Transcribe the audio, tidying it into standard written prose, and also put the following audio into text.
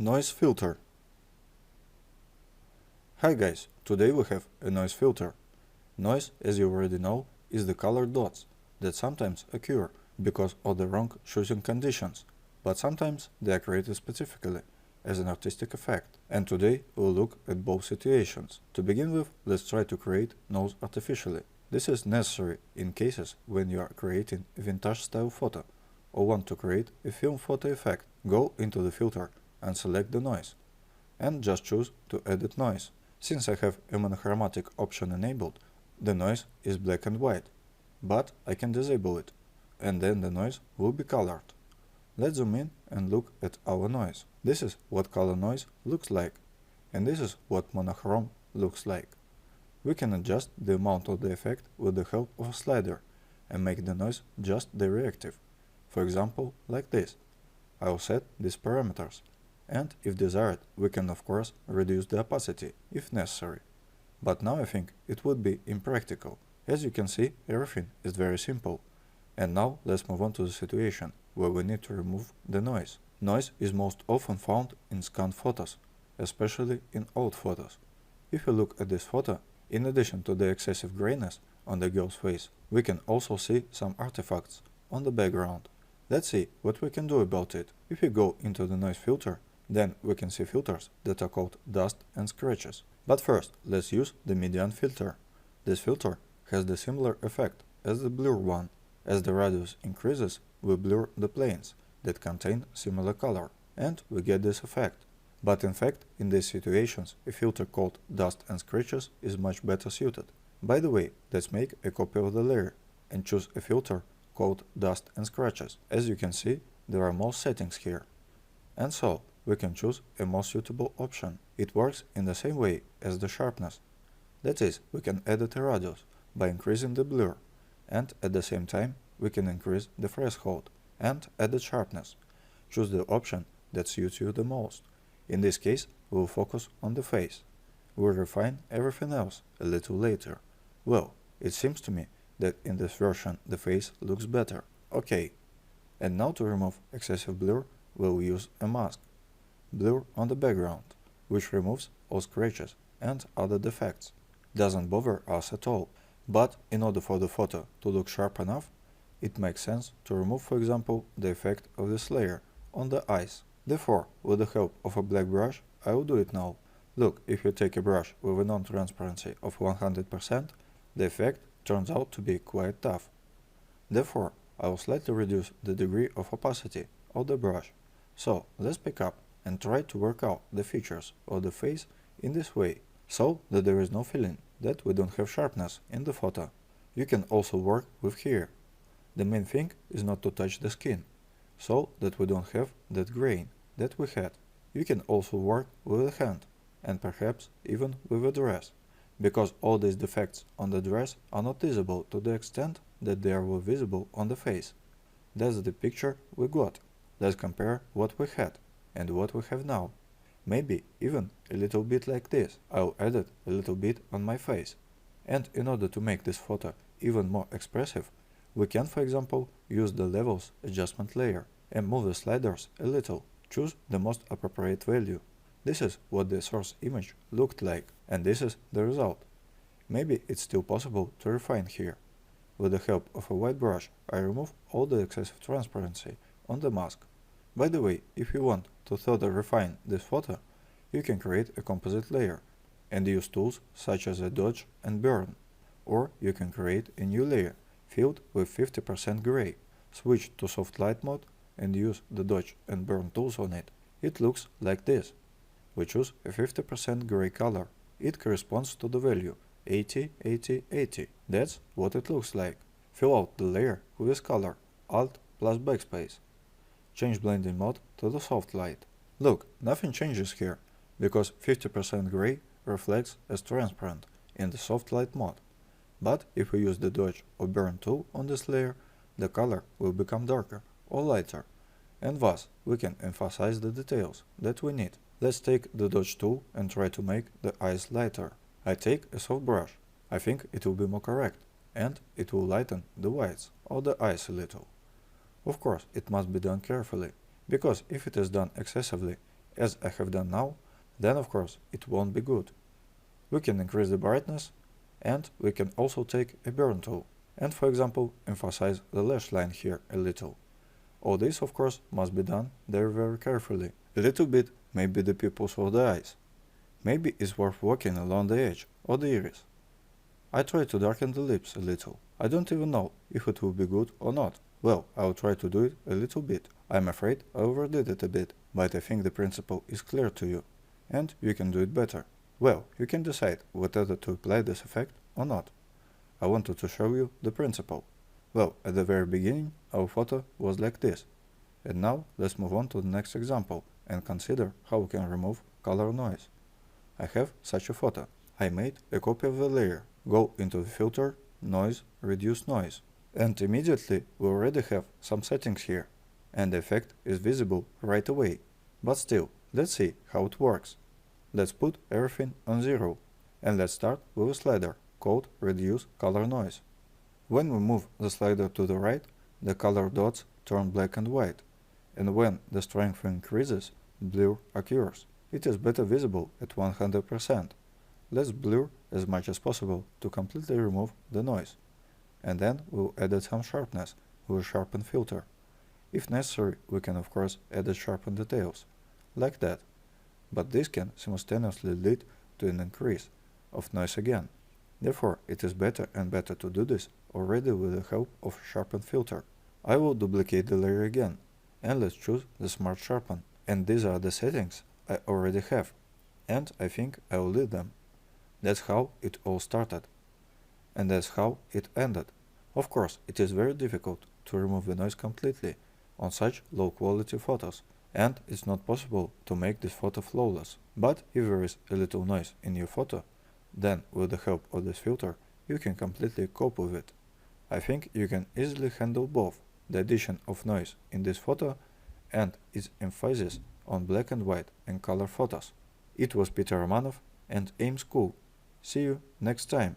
Noise filter. Hi guys, today we have a noise filter. Noise, as you already know, is the colored dots that sometimes occur because of the wrong choosing conditions, but sometimes they are created specifically as an artistic effect. And today we'll look at both situations. To begin with, let's try to create noise artificially. This is necessary in cases when you are creating a vintage style photo or want to create a film photo effect. Go into the filter and select the noise, and just choose to edit noise. Since I have a monochromatic option enabled, the noise is black and white, but I can disable it, and then the noise will be colored. Let's zoom in and look at our noise. This is what color noise looks like, and this is what monochrome looks like. We can adjust the amount of the effect with the help of a slider and make the noise just the reactive. For example, like this. I will set these parameters, and if desired, we can of course reduce the opacity if necessary. But now I think it would be impractical. As you can see, everything is very simple. And now let's move on to the situation where we need to remove the noise. Noise is most often found in scanned photos, especially in old photos. If you look at this photo, in addition to the excessive grayness on the girl's face, we can also see some artifacts on the background. Let's see what we can do about it. If we go into the noise filter, then we can see filters that are called dust and scratches. But first, let's use the median filter. This filter has the similar effect as the blur one. As the radius increases, we blur the planes that contain similar color, and we get this effect. But in fact, in these situations, a filter called dust and scratches is much better suited. By the way, let's make a copy of the layer and choose a filter called dust and scratches. As you can see, there are more settings here. And so, we can choose a more suitable option. It works in the same way as the sharpness. That is, we can edit a radius by increasing the blur, and at the same time, we can increase the threshold and edit sharpness. Choose the option that suits you the most. In this case, we will focus on the face. We'll refine everything else a little later. Well, it seems to me that in this version the face looks better. Okay. And now to remove excessive blur, we'll use a mask. Blur on the background, which removes all scratches and other defects. Doesn't bother us at all, but in order for the photo to look sharp enough, it makes sense to remove, for example, the effect of this layer on the eyes. Therefore, with the help of a black brush, I will do it now. Look, if you take a brush with a non-transparency of 100%, the effect turns out to be quite tough. Therefore, I will slightly reduce the degree of opacity of the brush. So, let's pick up and try to work out the features of the face in this way, so that there is no feeling that we don't have sharpness in the photo. You can also work with hair. The main thing is not to touch the skin, so that we don't have that grain that we had. You can also work with the hand, and perhaps even with a dress, because all these defects on the dress are not visible to the extent that they were visible on the face. That's the picture we got. Let's compare what we had and what we have now. Maybe even a little bit like this. I'll edit a little bit on my face. And in order to make this photo even more expressive, we can, for example, use the levels adjustment layer and move the sliders a little. Choose the most appropriate value. This is what the source image looked like, and this is the result. Maybe it's still possible to refine here. With the help of a white brush, I remove all the excessive transparency on the mask. By the way, if you want to further refine this photo, you can create a composite layer and use tools such as a dodge and burn. Or you can create a new layer filled with 50% gray. Switch to soft light mode and use the dodge and burn tools on it. It looks like this. We choose a 50% gray color. It corresponds to the value 80, 80, 80. That's what it looks like. Fill out the layer with this color, Alt plus backspace. Change blending mode to the soft light. Look, nothing changes here, because 50% gray reflects as transparent in the soft light mode. But if we use the dodge or burn tool on this layer, the color will become darker or lighter, and thus we can emphasize the details that we need. Let's take the dodge tool and try to make the eyes lighter. I take a soft brush. I think it will be more correct, and it will lighten the whites of the eyes a little. Of course, it must be done carefully, because if it is done excessively, as I have done now, then of course it won't be good. We can increase the brightness, and we can also take a burn tool and, for example, emphasize the lash line here a little. All this of course must be done very carefully. A little bit maybe the pupils of the eyes. Maybe it's worth working along the edge or the iris. I try to darken the lips a little. I don't even know if it will be good or not. Well, I'll try to do it a little bit. I'm afraid I overdid it a bit, but I think the principle is clear to you, and you can do it better. Well, you can decide whether to apply this effect or not. I wanted to show you the principle. Well, at the very beginning, our photo was like this. And now, let's move on to the next example and consider how we can remove color noise. I have such a photo. I made a copy of the layer. Go into the filter, noise, reduce noise. And immediately we already have some settings here. And the effect is visible right away. But still, let's see how it works. Let's put everything on 0. And let's start with a slider called Reduce Color Noise. When we move the slider to the right, the color dots turn black and white. And when the strength increases, blur occurs. It is better visible at 100%. Let's blur as much as possible to completely remove the noise. And then we'll add some sharpness with a sharpen filter. If necessary, we can of course add a sharpen details, like that. But this can simultaneously lead to an increase of noise again. Therefore, it is better and better to do this already with the help of a sharpen filter. I will duplicate the layer again, and let's choose the Smart Sharpen. And these are the settings I already have, and I think I will leave them. That's how it all started. And that's how it ended. Of course, it is very difficult to remove the noise completely on such low quality photos, and it's not possible to make this photo flawless. But if there is a little noise in your photo, then with the help of this filter, you can completely cope with it. I think you can easily handle both the addition of noise in this photo and its emphasis on black and white and color photos. It was Peter Romanov and AIM School. See you next time.